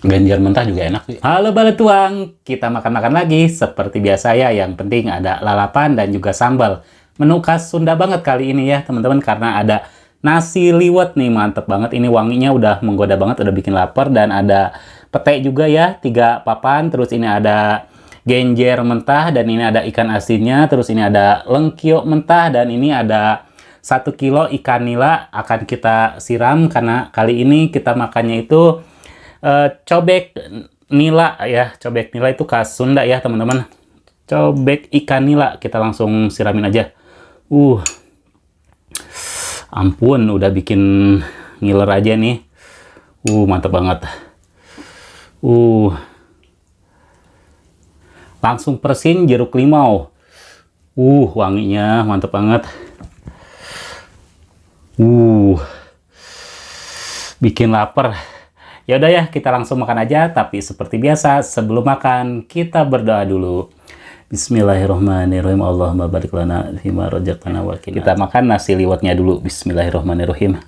Ganjar mentah juga enak sih. Halo Baletuang, kita makan-makan lagi. Seperti biasa ya, yang penting ada lalapan dan juga sambal. Menu khas Sunda banget kali ini ya teman-teman, karena ada nasi liwet nih, mantep banget. Ini wanginya udah menggoda banget, udah bikin lapar. Dan ada pete juga ya, 3 papan. Terus ini ada genjer mentah, dan ini ada ikan asinnya. Terus ini ada lengkio mentah, dan ini ada 1 kilo ikan nila akan kita siram, karena kali ini kita makannya itu cobek nila ya. Cobek nila itu khas Sunda ya teman-teman. Cobek ikan nila, kita langsung siramin aja. Ampun, udah bikin ngiler aja nih. Mantap banget. Langsung persin jeruk limau. Wanginya mantap banget. Bikin lapar. Ya udah ya, kita langsung makan aja. Tapi seperti biasa, sebelum makan kita berdoa dulu. Bismillahirrahmanirrahim. Allahumma barik lana fima razaqtana wa qina. Kita makan nasi liwetnya dulu. Bismillahirrahmanirrahim.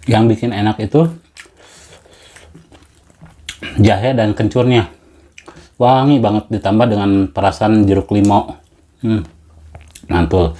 Yang bikin enak itu jahe dan kencurnya. Wangi banget, ditambah dengan perasan jeruk limau. Mantul.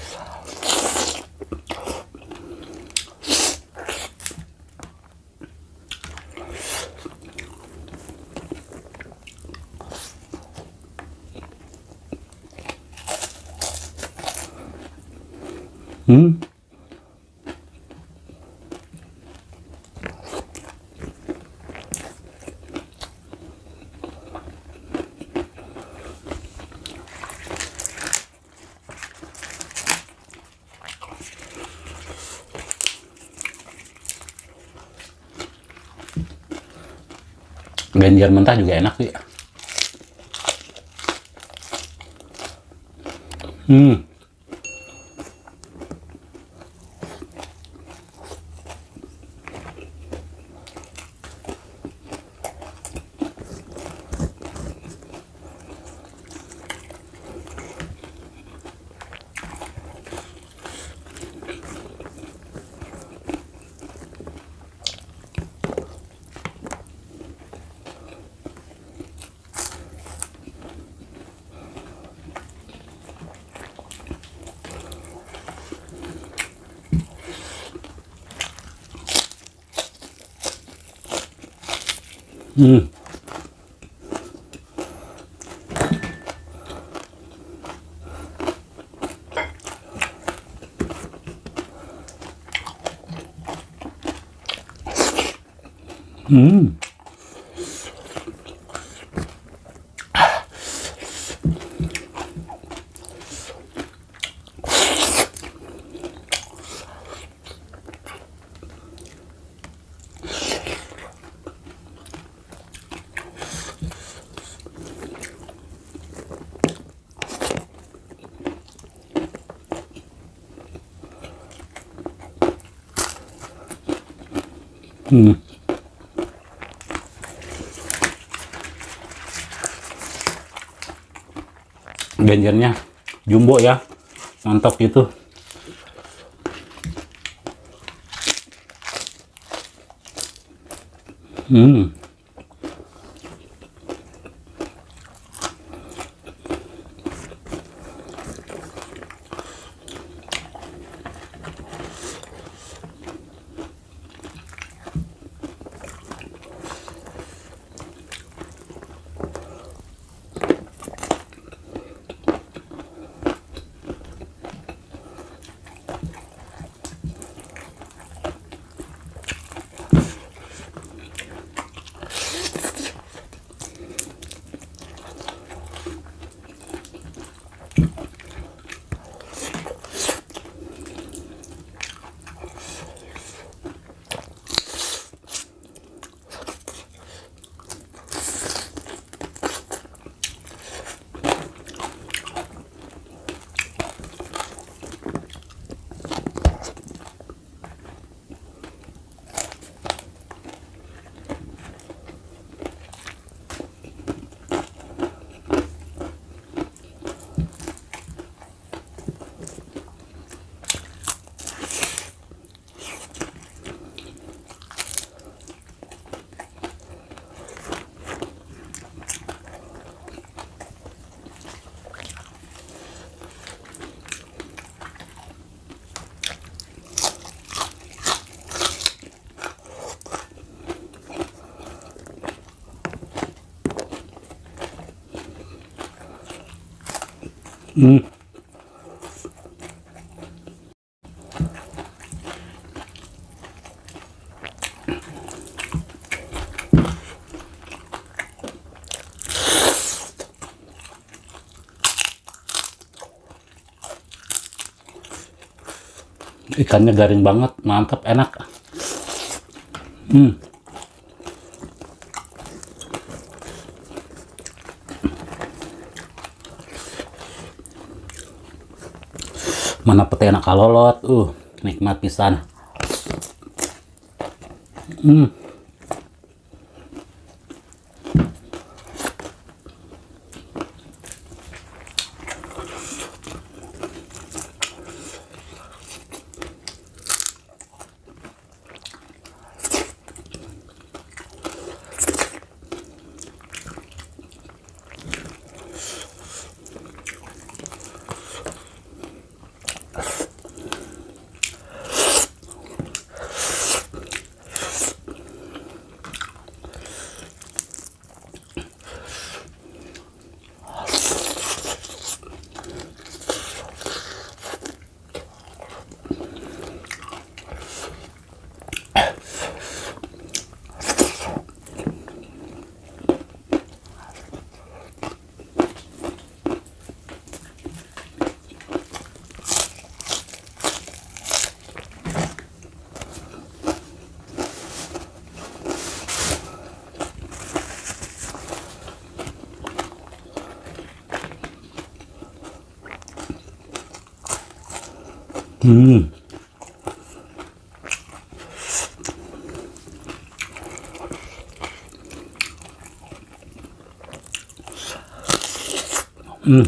Ganjar mentah juga enak sih. Ganjarnya jumbo ya, mantap gitu. Hmm. Ikannya garing banget, mantap, enak. Mana pete enak kalolot, nikmat pisan. Hmm. Hmm. Hmm.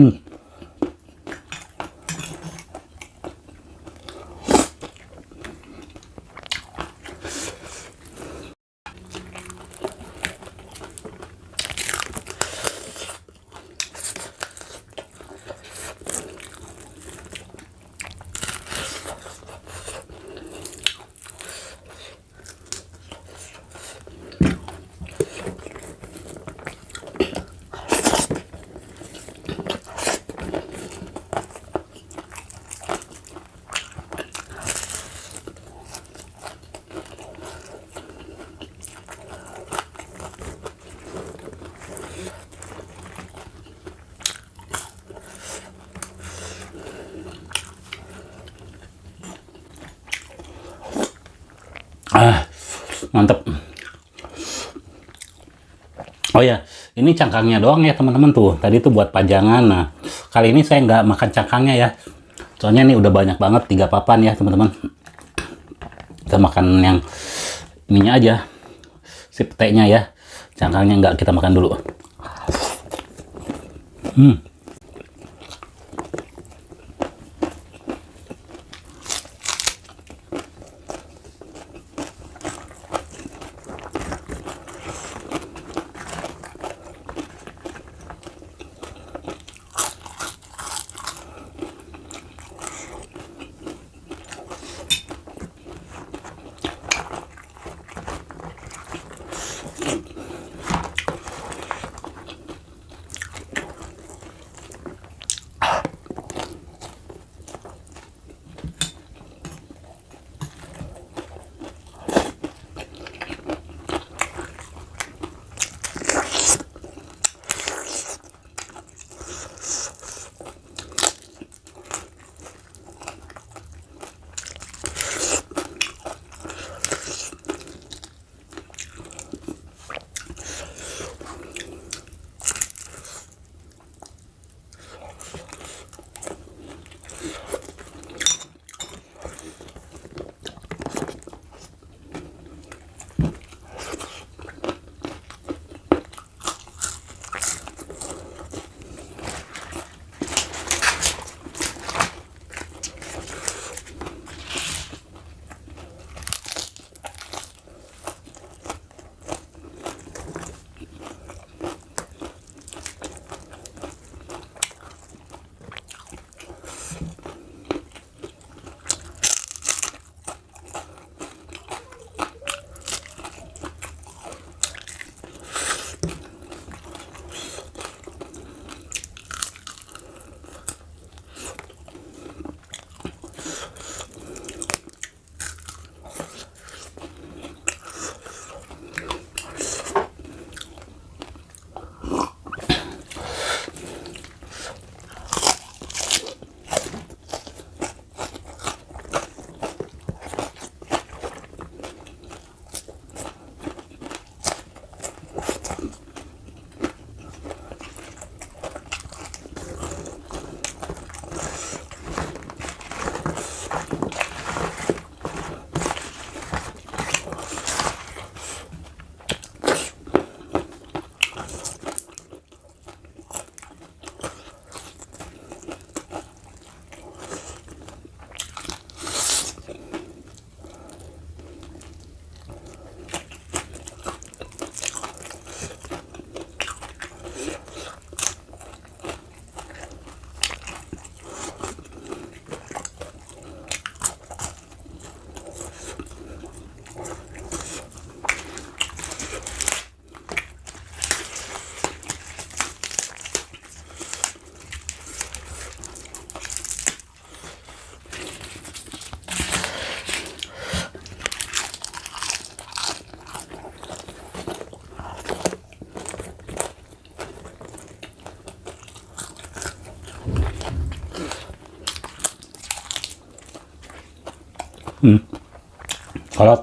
Hmm. Mantep. Oh ya, ini cangkangnya doang ya teman-teman tuh. Tadi tuh buat pajangan. Nah, kali ini saya nggak makan cangkangnya ya. Soalnya ini udah banyak banget, 3 papan ya teman-teman. Kita makan yang ininya aja, si petenya ya. Cangkangnya nggak kita makan dulu. Kolot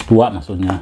tua maksudnya.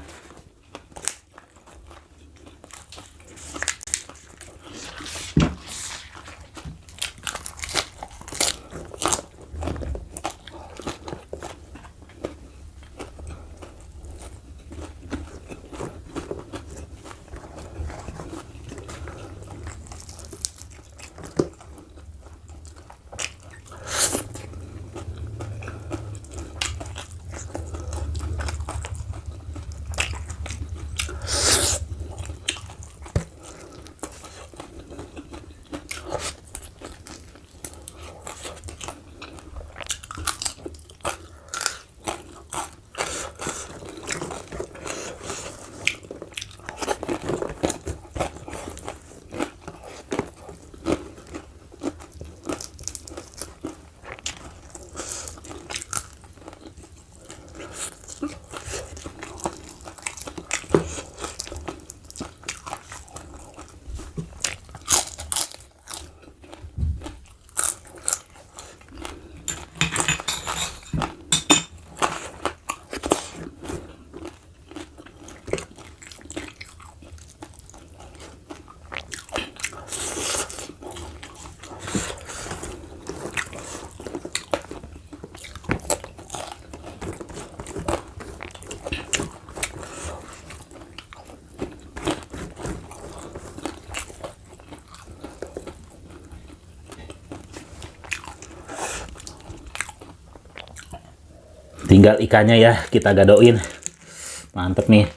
Tinggal ikannya ya kita gadoin. Mantep nih.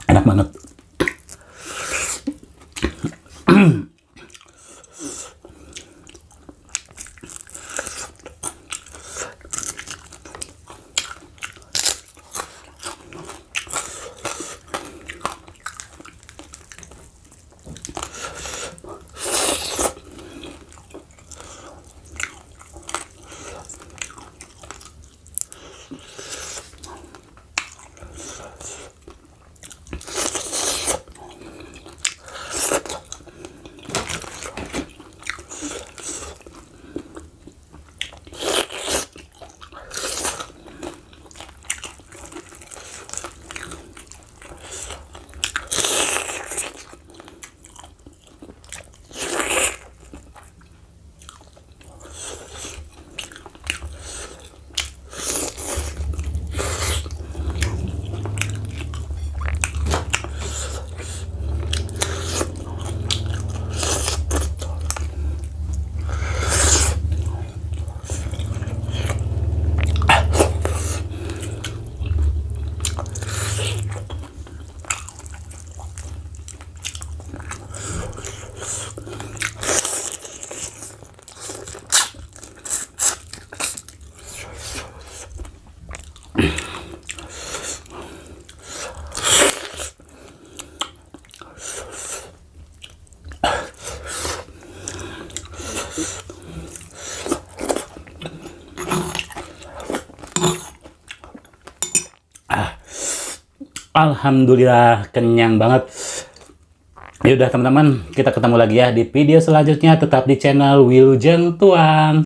Enak banget. Alhamdulillah kenyang banget. Ya udah teman-teman, kita ketemu lagi ya di video selanjutnya. Tetap di channel Wilujeng Tuang.